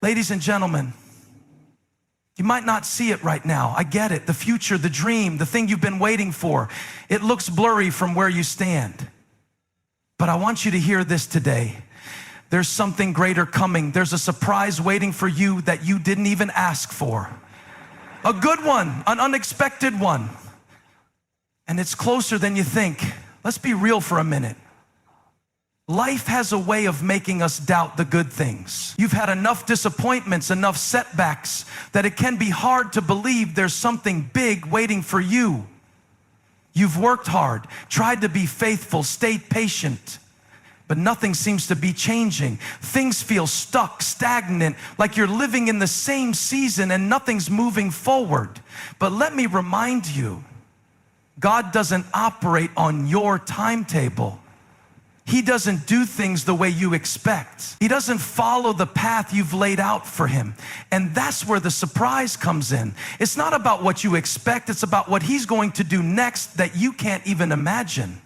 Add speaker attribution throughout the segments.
Speaker 1: Ladies and gentlemen, you might not see it right now. I get it. The future, the dream, the thing you've been waiting for, it looks blurry from where you stand. But I want you to hear this today. There's something greater coming. There's a surprise waiting for you that you didn't even ask for. A good one, an unexpected one. And it's closer than you think. Let's be real for a minute. Life has a way of making us doubt the good things. You've had enough disappointments, enough setbacks, that it can be hard to believe there's something big waiting for you. You've worked hard, tried to be faithful, stayed patient, but nothing seems to be changing. Things feel stuck, stagnant, like you're living in the same season and nothing's moving forward. But let me remind you, God doesn't operate on your timetable. He doesn't do things the way you expect. He doesn't follow the path you've laid out for him. And that's where the surprise comes in. It's not about what you expect, it's about what he's going to do next that you can't even imagine.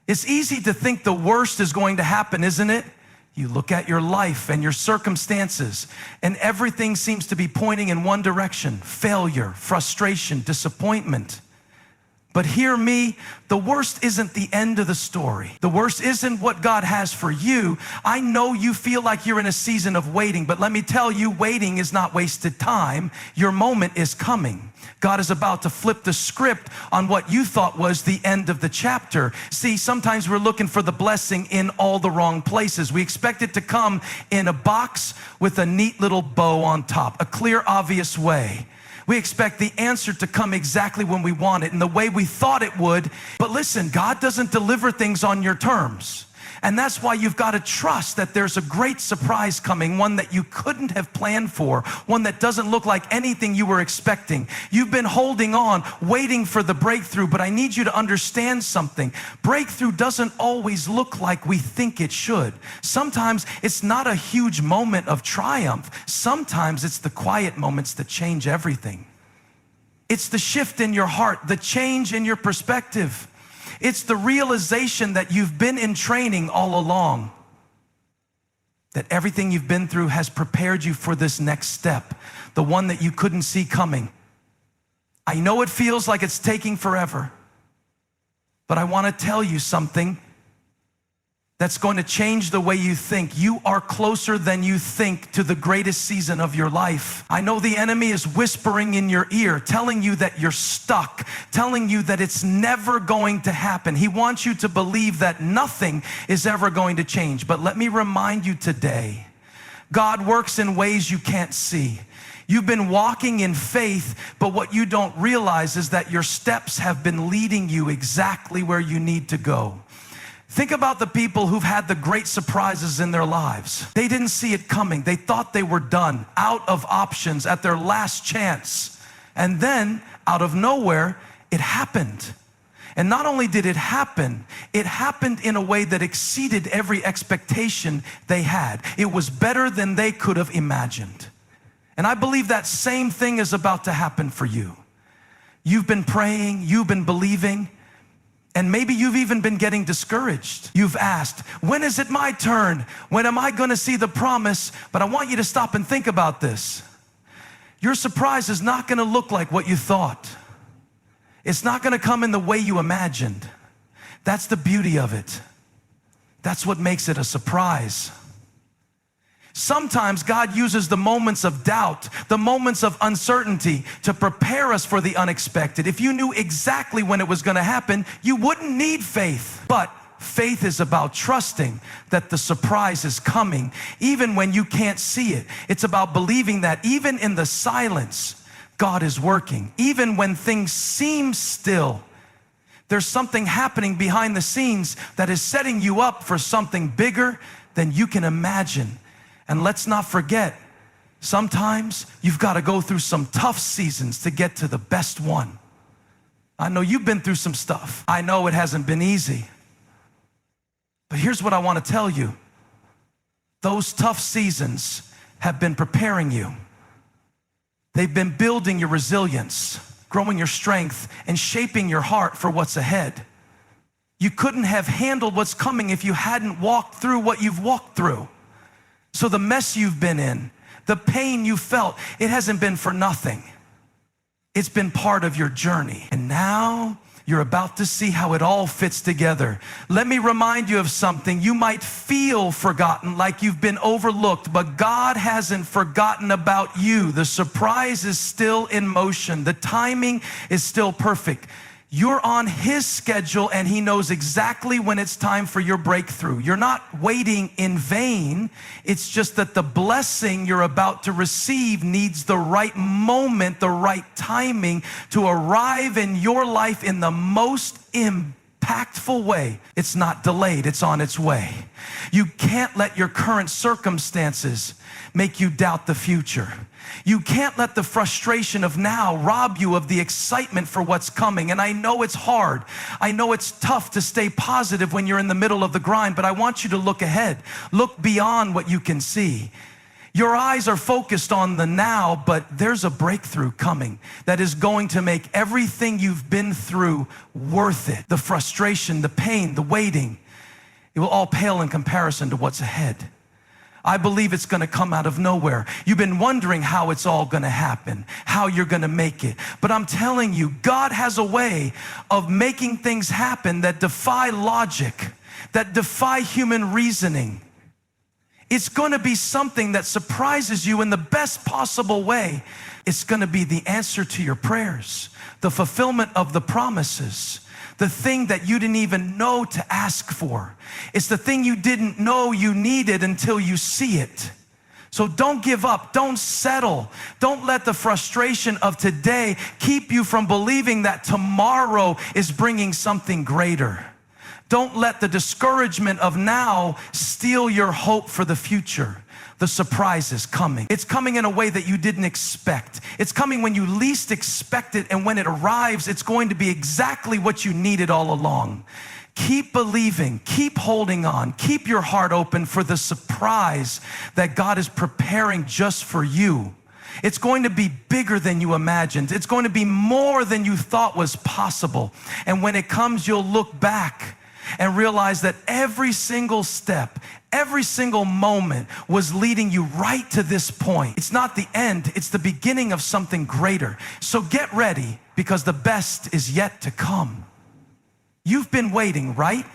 Speaker 1: It's easy to think the worst is going to happen, isn't it? You look at your life and your circumstances, and everything seems to be pointing in one direction: failure, frustration, disappointment. But hear me, the worst isn't the end of the story. The worst isn't what God has for you. I know you feel like you're in a season of waiting, but let me tell you, waiting is not wasted time. Your moment is coming. God is about to flip the script on what you thought was the end of the chapter. See, sometimes we're looking for the blessing in all the wrong places. We expect it to come in a box with a neat little bow on top, a clear, obvious way. We expect the answer to come exactly when we want it, in the way we thought it would. But listen, God doesn't deliver things on your terms. And that's why you've got to trust that there's a great surprise coming, one that you couldn't have planned for, one that doesn't look like anything you were expecting. You've been holding on, waiting for the breakthrough, but I need you to understand something. Breakthrough doesn't always look like we think it should. Sometimes it's not a huge moment of triumph. Sometimes it's the quiet moments that change everything. It's the shift in your heart, the change in your perspective. It's the realization that you've been in training all along, that everything you've been through has prepared you for this next step, the one that you couldn't see coming. I know it feels like it's taking forever, but I want to tell you something that's going to change the way you think. You are closer than you think to the greatest season of your life. I know the enemy is whispering in your ear, telling you that you're stuck, telling you that it's never going to happen. He wants you to believe that nothing is ever going to change. But let me remind you today, God works in ways you can't see. You've been walking in faith, but what you don't realize is that your steps have been leading you exactly where you need to go. Think about the people who've had the great surprises in their lives. They didn't see it coming. They thought they were done, out of options, at their last chance. And then, out of nowhere, it happened. And not only did it happen in a way that exceeded every expectation they had. It was better than they could have imagined. And I believe that same thing is about to happen for you. You've been praying, you've been believing, and maybe you've even been getting discouraged. You've asked, when is it my turn? When am I going to see the promise? But I want you to stop and think about this. Your surprise is not going to look like what you thought. It's not going to come in the way you imagined. That's the beauty of it. That's what makes it a surprise. Sometimes God uses the moments of doubt, the moments of uncertainty to prepare us for the unexpected. If you knew exactly when it was going to happen, you wouldn't need faith. But faith is about trusting that the surprise is coming, even when you can't see it. It's about believing that even in the silence, God is working. Even when things seem still, there's something happening behind the scenes that is setting you up for something bigger than you can imagine. And let's not forget, sometimes you've got to go through some tough seasons to get to the best one. I know you've been through some stuff. I know it hasn't been easy. But here's what I want to tell you. Those tough seasons have been preparing you. They've been building your resilience, growing your strength, and shaping your heart for what's ahead. You couldn't have handled what's coming if you hadn't walked through what you've walked through. So the mess you've been in, the pain you felt, it hasn't been for nothing. It's been part of your journey. And now you're about to see how it all fits together. Let me remind you of something. You might feel forgotten, like you've been overlooked, but God hasn't forgotten about you. The surprise is still in motion. The timing is still perfect. You're on His schedule, and He knows exactly when it's time for your breakthrough. You're not waiting in vain. It's just that the blessing you're about to receive needs the right moment, the right timing to arrive in your life in the most impactful way. It's not delayed, it's on its way. You can't let your current circumstances make you doubt the future. You can't let the frustration of now rob you of the excitement for what's coming. And I know it's hard. I know it's tough to stay positive when you're in the middle of the grind, but I want you to look ahead. Look beyond what you can see. Your eyes are focused on the now, but there's a breakthrough coming that is going to make everything you've been through worth it. The frustration, the pain, the waiting, it will all pale in comparison to what's ahead. I believe it's going to come out of nowhere. You've been wondering how it's all going to happen, how you're going to make it. But I'm telling you, God has a way of making things happen that defy logic, that defy human reasoning. It's going to be something that surprises you in the best possible way. It's going to be the answer to your prayers, the fulfillment of the promises, the thing that you didn't even know to ask for. It's the thing you didn't know you needed until you see it. So don't give up. Don't settle. Don't let the frustration of today keep you from believing that tomorrow is bringing something greater. Don't let the discouragement of now steal your hope for the future. The surprise is coming. It's coming in a way that you didn't expect. It's coming when you least expect it, and when it arrives, it's going to be exactly what you needed all along. Keep believing, keep holding on, keep your heart open for the surprise that God is preparing just for you. It's going to be bigger than you imagined. It's going to be more than you thought was possible. And when it comes, you'll look back and realize that every single step, every single moment was leading you right to this point. It's not the end, it's the beginning of something greater. So get ready, because the best is yet to come. You've been waiting, right?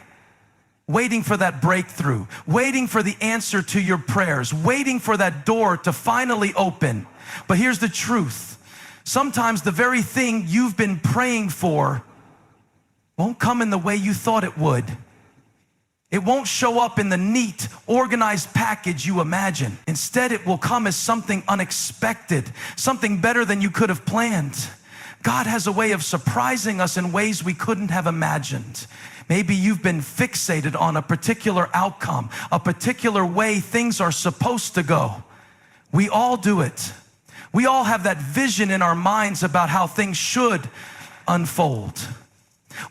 Speaker 1: Waiting for that breakthrough, waiting for the answer to your prayers, waiting for that door to finally open. But here's the truth. Sometimes the very thing you've been praying for won't come in the way you thought it would. It won't show up in the neat, organized package you imagine. Instead, it will come as something unexpected, something better than you could have planned. God has a way of surprising us in ways we couldn't have imagined. Maybe you've been fixated on a particular outcome, a particular way things are supposed to go. We all do it. We all have that vision in our minds about how things should unfold.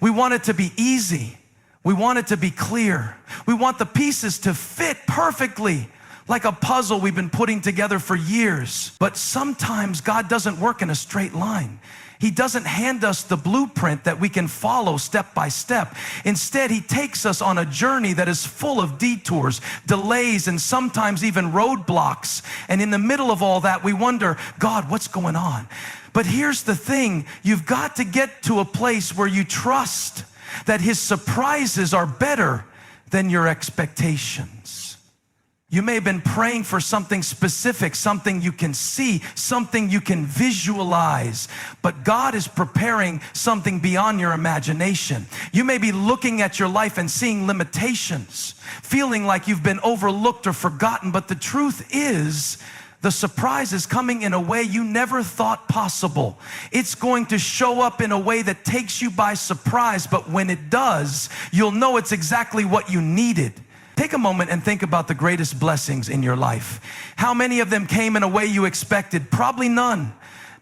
Speaker 1: We want it to be easy. We want it to be clear. We want the pieces to fit perfectly, like a puzzle we've been putting together for years. But sometimes God doesn't work in a straight line. He doesn't hand us the blueprint that we can follow step by step. Instead, He takes us on a journey that is full of detours, delays, and sometimes even roadblocks. And in the middle of all that, we wonder, God, what's going on? But here's the thing. You've got to get to a place where you trust that His surprises are better than your expectations. You may have been praying for something specific, something you can see, something you can visualize, but God is preparing something beyond your imagination. You may be looking at your life and seeing limitations, feeling like you've been overlooked or forgotten, but the truth is, the surprise is coming in a way you never thought possible. It's going to show up in a way that takes you by surprise, but when it does, you'll know it's exactly what you needed. Take a moment and think about the greatest blessings in your life. How many of them came in a way you expected? Probably none.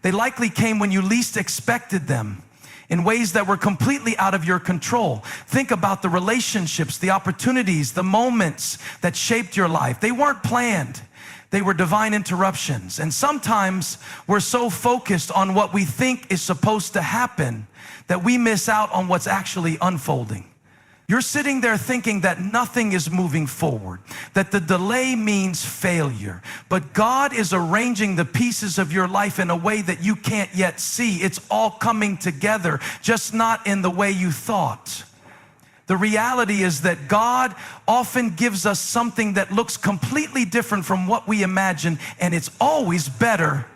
Speaker 1: They likely came when you least expected them, in ways that were completely out of your control. Think about the relationships, the opportunities, the moments that shaped your life. They weren't planned. They were divine interruptions. And sometimes we're so focused on what we think is supposed to happen that we miss out on what's actually unfolding. You're sitting there thinking that nothing is moving forward, that the delay means failure. But God is arranging the pieces of your life in a way that you can't yet see. It's all coming together, just not in the way you thought. The reality is that God often gives us something that looks completely different from what we imagine, and it's always better.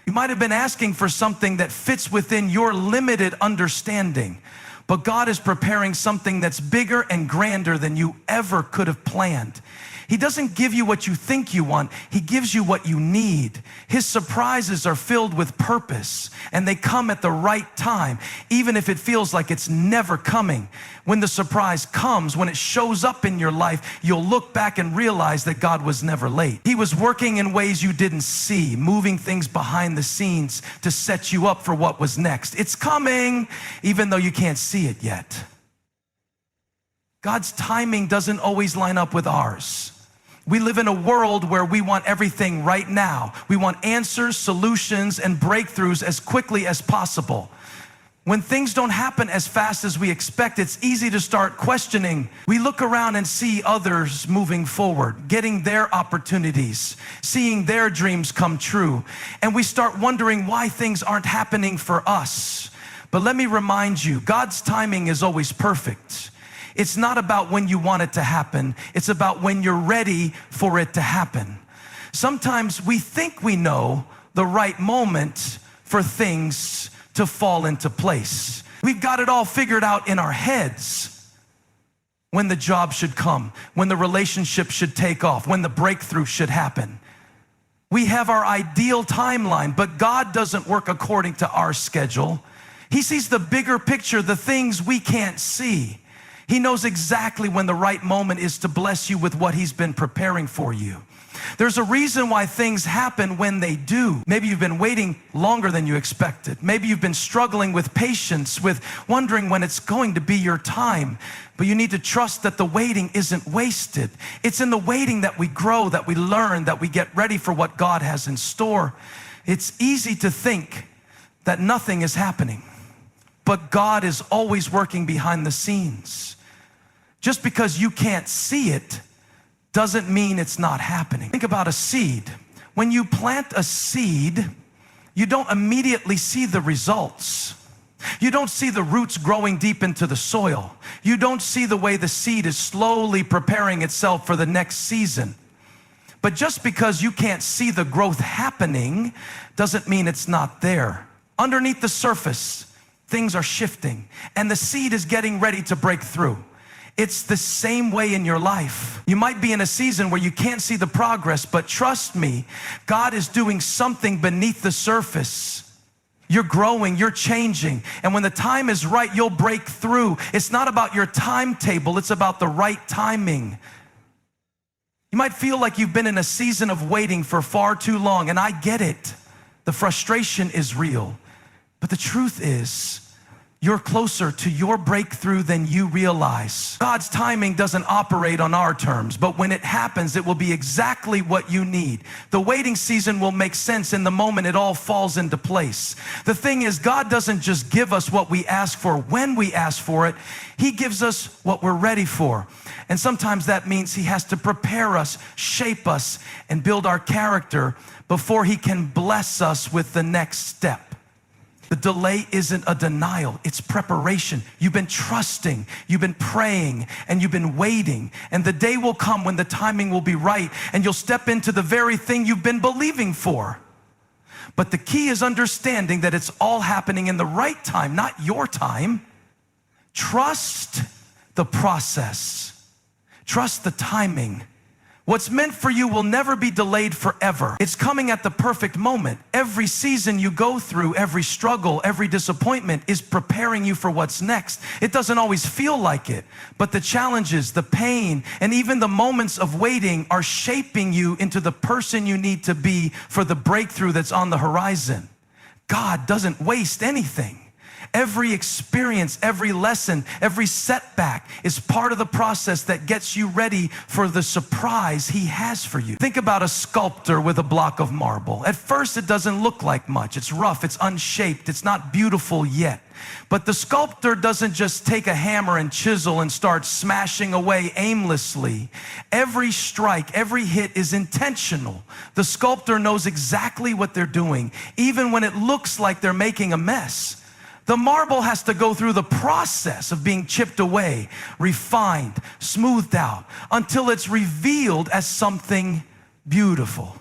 Speaker 1: You might have been asking for something that fits within your limited understanding. But God is preparing something that's bigger and grander than you ever could have planned. He doesn't give you what you think you want. He gives you what you need. His surprises are filled with purpose, and they come at the right time, even if it feels like it's never coming. When the surprise comes, when it shows up in your life, you'll look back and realize that God was never late. He was working in ways you didn't see, moving things behind the scenes to set you up for what was next. It's coming, even though you can't see it yet. God's timing doesn't always line up with ours. We live in a world where we want everything right now. We want answers, solutions, and breakthroughs as quickly as possible. When things don't happen as fast as we expect, it's easy to start questioning. We look around and see others moving forward, getting their opportunities, seeing their dreams come true, and we start wondering why things aren't happening for us. But let me remind you, God's timing is always perfect. It's not about when you want it to happen. It's about when you're ready for it to happen. Sometimes we think we know the right moment for things to fall into place. We've got it all figured out in our heads. When the job should come, when the relationship should take off, when the breakthrough should happen. We have our ideal timeline, but God doesn't work according to our schedule. He sees the bigger picture, the things we can't see. He knows exactly when the right moment is to bless you with what He's been preparing for you. There's a reason why things happen when they do. Maybe you've been waiting longer than you expected. Maybe you've been struggling with patience, with wondering when it's going to be your time. But you need to trust that the waiting isn't wasted. It's in the waiting that we grow, that we learn, that we get ready for what God has in store. It's easy to think that nothing is happening, but God is always working behind the scenes. Just because you can't see it doesn't mean it's not happening. Think about a seed. When you plant a seed, you don't immediately see the results. You don't see the roots growing deep into the soil. You don't see the way the seed is slowly preparing itself for the next season. But just because you can't see the growth happening doesn't mean it's not there. Underneath the surface, things are shifting, and the seed is getting ready to break through. It's the same way in your life. You might be in a season where you can't see the progress, but trust me, God is doing something beneath the surface. You're growing, you're changing, and when the time is right, you'll break through. It's not about your timetable, it's about the right timing. You might feel like you've been in a season of waiting for far too long, and I get it. The frustration is real, but the truth is, you're closer to your breakthrough than you realize. God's timing doesn't operate on our terms, but when it happens, it will be exactly what you need. The waiting season will make sense in the moment it all falls into place. The thing is, God doesn't just give us what we ask for when we ask for it. He gives us what we're ready for. And sometimes that means He has to prepare us, shape us, and build our character before He can bless us with the next step. The delay isn't a denial, it's preparation. You've been trusting, you've been praying, and you've been waiting. And the day will come when the timing will be right, and you'll step into the very thing you've been believing for. But the key is understanding that it's all happening in the right time, not your time. Trust the process. Trust the timing. What's meant for you will never be delayed forever. It's coming at the perfect moment. Every season you go through, every struggle, every disappointment is preparing you for what's next. It doesn't always feel like it, but the challenges, the pain, and even the moments of waiting are shaping you into the person you need to be for the breakthrough that's on the horizon. God doesn't waste anything. Every experience, every lesson, every setback is part of the process that gets you ready for the surprise He has for you. Think about a sculptor with a block of marble. At first, it doesn't look like much. It's rough, it's unshaped, it's not beautiful yet. But the sculptor doesn't just take a hammer and chisel and start smashing away aimlessly. Every strike, every hit is intentional. The sculptor knows exactly what they're doing, even when it looks like they're making a mess. The marble has to go through the process of being chipped away, refined, smoothed out, until it's revealed as something beautiful.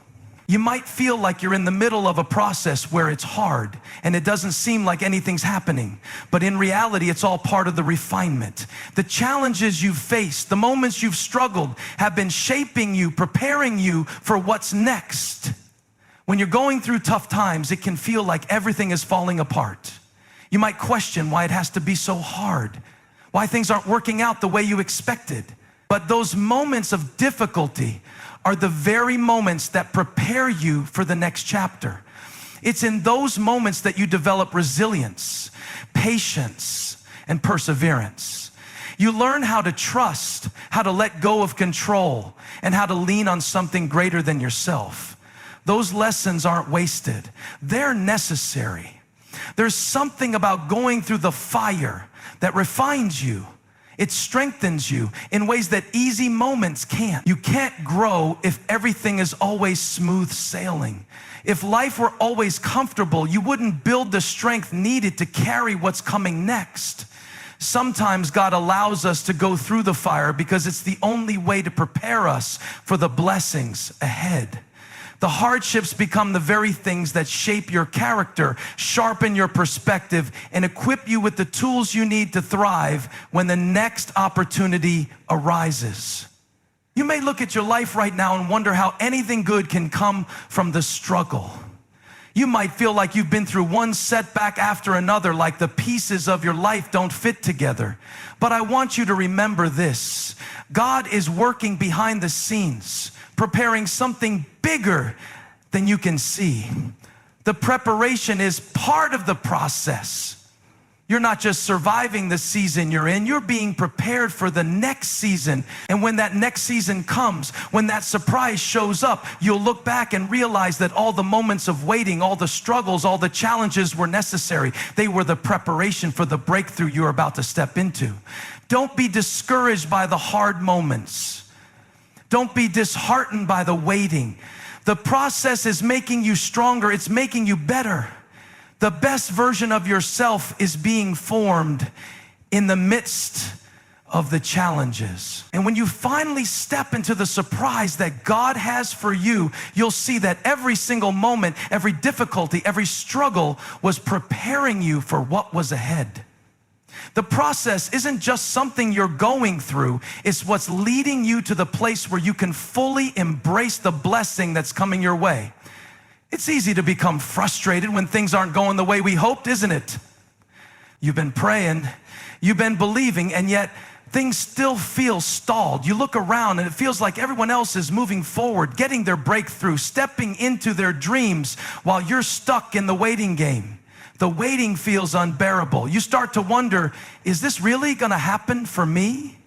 Speaker 1: You might feel like you're in the middle of a process where it's hard and it doesn't seem like anything's happening. But in reality, it's all part of the refinement. The challenges you've faced, the moments you've struggled, have been shaping you, preparing you for what's next. When you're going through tough times, it can feel like everything is falling apart. You might question why it has to be so hard, why things aren't working out the way you expected. But those moments of difficulty are the very moments that prepare you for the next chapter. It's in those moments that you develop resilience, patience, and perseverance. You learn how to trust, how to let go of control, and how to lean on something greater than yourself. Those lessons aren't wasted. They're necessary. There's something about going through the fire that refines you. It strengthens you in ways that easy moments can't. You can't grow if everything is always smooth sailing. If life were always comfortable, you wouldn't build the strength needed to carry what's coming next. Sometimes God allows us to go through the fire because it's the only way to prepare us for the blessings ahead. The hardships become the very things that shape your character, sharpen your perspective, and equip you with the tools you need to thrive when the next opportunity arises. You may look at your life right now and wonder how anything good can come from the struggle. You might feel like you've been through one setback after another, like the pieces of your life don't fit together. But I want you to remember this: God is working behind the scenes, preparing something bigger than you can see. The preparation is part of the process. You're not just surviving the season you're in, you're being prepared for the next season. And when that next season comes, when that surprise shows up, you'll look back and realize that all the moments of waiting, all the struggles, all the challenges were necessary. They were the preparation for the breakthrough you're about to step into. Don't be discouraged by the hard moments. Don't be disheartened by the waiting. The process is making you stronger. It's making you better. The best version of yourself is being formed in the midst of the challenges. And when you finally step into the surprise that God has for you, you'll see that every single moment, every difficulty, every struggle was preparing you for what was ahead. The process isn't just something you're going through, it's what's leading you to the place where you can fully embrace the blessing that's coming your way. It's easy to become frustrated when things aren't going the way we hoped, isn't it? You've been praying, you've been believing, and yet things still feel stalled. You look around and it feels like everyone else is moving forward, getting their breakthrough, stepping into their dreams while you're stuck in the waiting game. The waiting feels unbearable. You start to wonder, is this really gonna happen for me?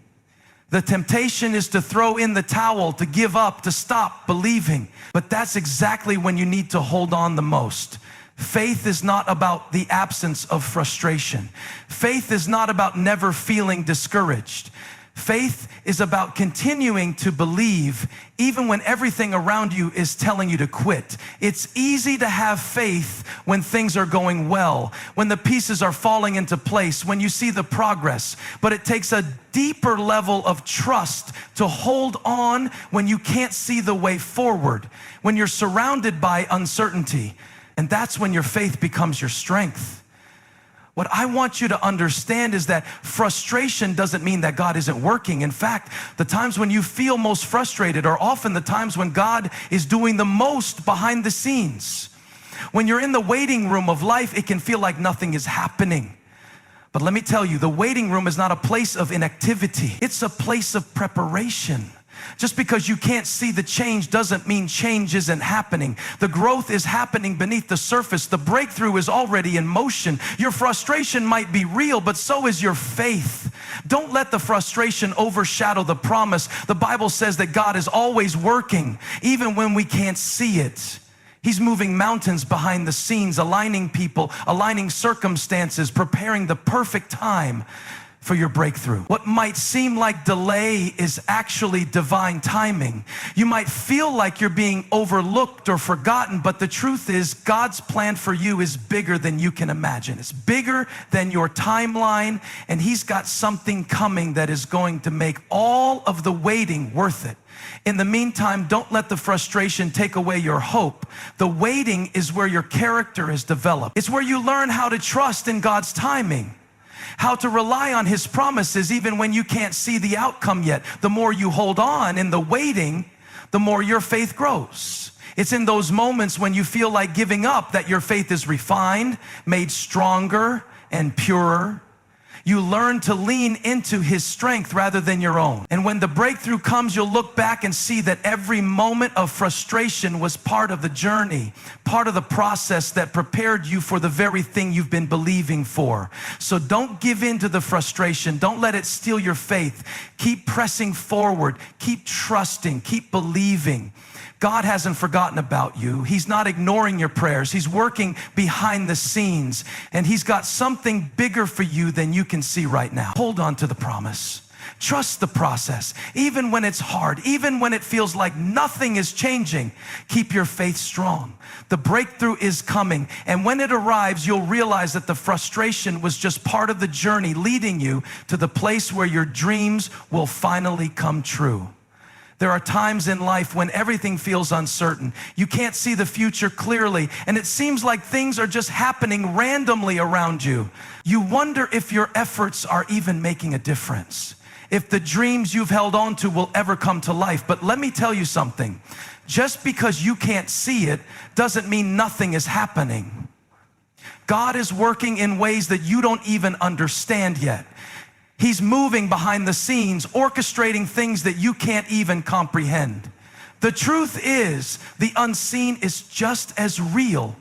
Speaker 1: The temptation is to throw in the towel, to give up, to stop believing. But that's exactly when you need to hold on the most. Faith is not about the absence of frustration. Faith is not about never feeling discouraged. Faith is about continuing to believe even when everything around you is telling you to quit. It's easy to have faith when things are going well, when the pieces are falling into place, when you see the progress. But it takes a deeper level of trust to hold on when you can't see the way forward, when you're surrounded by uncertainty. And that's when your faith becomes your strength. What I want you to understand is that frustration doesn't mean that God isn't working. In fact, the times when you feel most frustrated are often the times when God is doing the most behind the scenes. When you're in the waiting room of life, it can feel like nothing is happening. But let me tell you, the waiting room is not a place of inactivity. It's a place of preparation. Just because you can't see the change doesn't mean change isn't happening. The growth is happening beneath the surface. The breakthrough is already in motion. Your frustration might be real, but so is your faith. Don't let the frustration overshadow the promise. The Bible says that God is always working, even when we can't see it. He's moving mountains behind the scenes, aligning people, aligning circumstances, preparing the perfect time for your breakthrough. What might seem like delay is actually divine timing. You might feel like you're being overlooked or forgotten, but the truth is God's plan for you is bigger than you can imagine. It's bigger than your timeline, and He's got something coming that is going to make all of the waiting worth it. In the meantime, don't let the frustration take away your hope. The waiting is where your character is developed. It's where you learn how to trust in God's timing, how to rely on His promises even when you can't see the outcome yet. The more you hold on in the waiting, the more your faith grows. It's in those moments when you feel like giving up that your faith is refined, made stronger and purer. You learn to lean into His strength rather than your own. And when the breakthrough comes, you'll look back and see that every moment of frustration was part of the journey, part of the process that prepared you for the very thing you've been believing for. So don't give in to the frustration. Don't let it steal your faith. Keep pressing forward. Keep trusting. Keep believing. God hasn't forgotten about you. He's not ignoring your prayers. He's working behind the scenes, and He's got something bigger for you than you can see right now. Hold on to the promise. Trust the process. Even when it's hard, even when it feels like nothing is changing, keep your faith strong. The breakthrough is coming, and when it arrives, you'll realize that the frustration was just part of the journey leading you to the place where your dreams will finally come true. There are times in life when everything feels uncertain. You can't see the future clearly, and it seems like things are just happening randomly around you. You wonder if your efforts are even making a difference, if the dreams you've held on to will ever come to life. But let me tell you something. Just because you can't see it doesn't mean nothing is happening. God is working in ways that you don't even understand yet. He's moving behind the scenes, orchestrating things that you can't even comprehend. The truth is, the unseen is just as real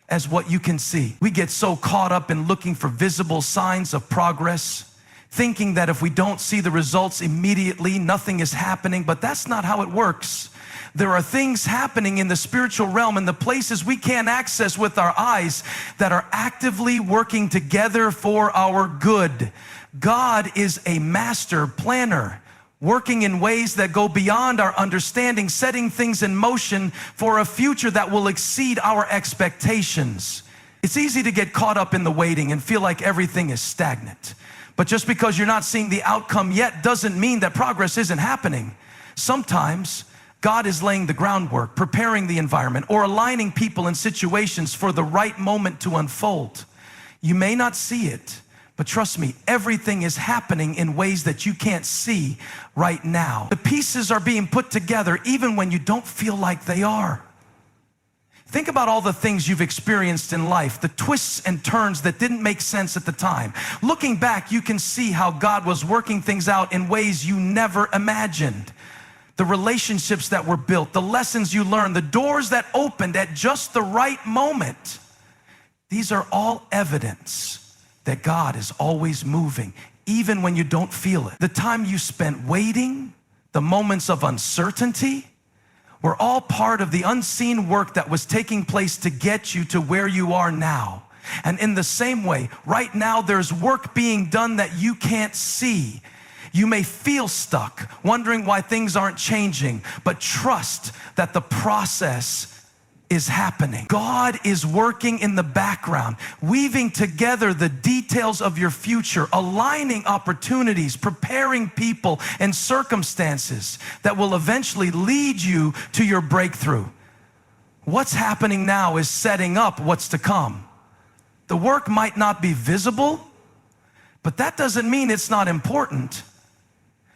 Speaker 1: as what you can see. We get so caught up in looking for visible signs of progress, thinking that if we don't see the results immediately, nothing is happening, but that's not how it works. There are things happening in the spiritual realm, in the places we can't access with our eyes, that are actively working together for our good. God is a master planner, working in ways that go beyond our understanding, setting things in motion for a future that will exceed our expectations. It's easy to get caught up in the waiting and feel like everything is stagnant. But just because you're not seeing the outcome yet doesn't mean that progress isn't happening. Sometimes God is laying the groundwork, preparing the environment, or aligning people and situations for the right moment to unfold. You may not see it, but trust me, everything is happening in ways that you can't see right now. The pieces are being put together even when you don't feel like they are. Think about all the things you've experienced in life, the twists and turns that didn't make sense at the time. Looking back, you can see how God was working things out in ways you never imagined. The relationships that were built, the lessons you learned, the doors that opened at just the right moment. These are all evidence that God is always moving, even when you don't feel it. The time you spent waiting, the moments of uncertainty, were all part of the unseen work that was taking place to get you to where you are now. And in the same way, right now there's work being done that you can't see. You may feel stuck, wondering why things aren't changing, but trust that the process is happening. God is working in the background, weaving together the details of your future, aligning opportunities, preparing people and circumstances that will eventually lead you to your breakthrough. What's happening now is setting up what's to come. The work might not be visible, but that doesn't mean it's not important.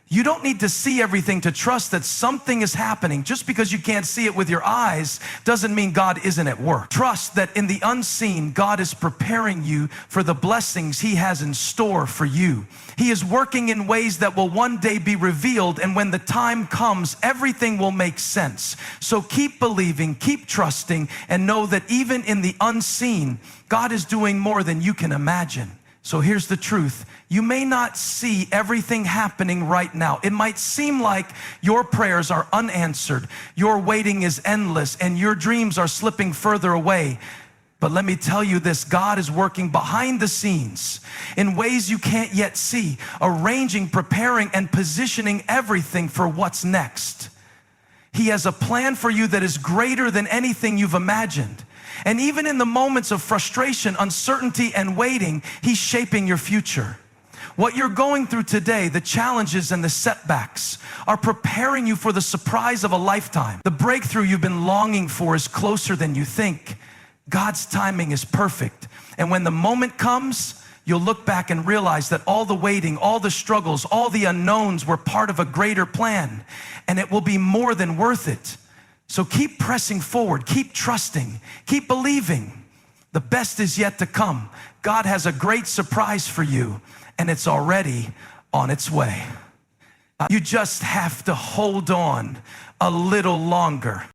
Speaker 1: You don't need to see everything to trust that something is happening. Just because you can't see it with your eyes doesn't mean God isn't at work. Trust that in the unseen, God is preparing you for the blessings He has in store for you. He is working in ways that will one day be revealed, and when the time comes, everything will make sense. So keep believing, keep trusting, and know that even in the unseen, God is doing more than you can imagine. So here's the truth. You may not see everything happening right now. It might seem like your prayers are unanswered, your waiting is endless, and your dreams are slipping further away. But let me tell you this, God is working behind the scenes in ways you can't yet see, arranging, preparing, and positioning everything for what's next. He has a plan for you that is greater than anything you've imagined. And even in the moments of frustration, uncertainty, and waiting, He's shaping your future. What you're going through today, the challenges and the setbacks, are preparing you for the surprise of a lifetime. The breakthrough you've been longing for is closer than you think. God's timing is perfect. And when the moment comes, you'll look back and realize that all the waiting, all the struggles, all the unknowns were part of a greater plan. And it will be more than worth it. So keep pressing forward, keep trusting, keep believing. The best is yet to come. God has a great surprise for you, and it's already on its way. You just have to hold on a little longer.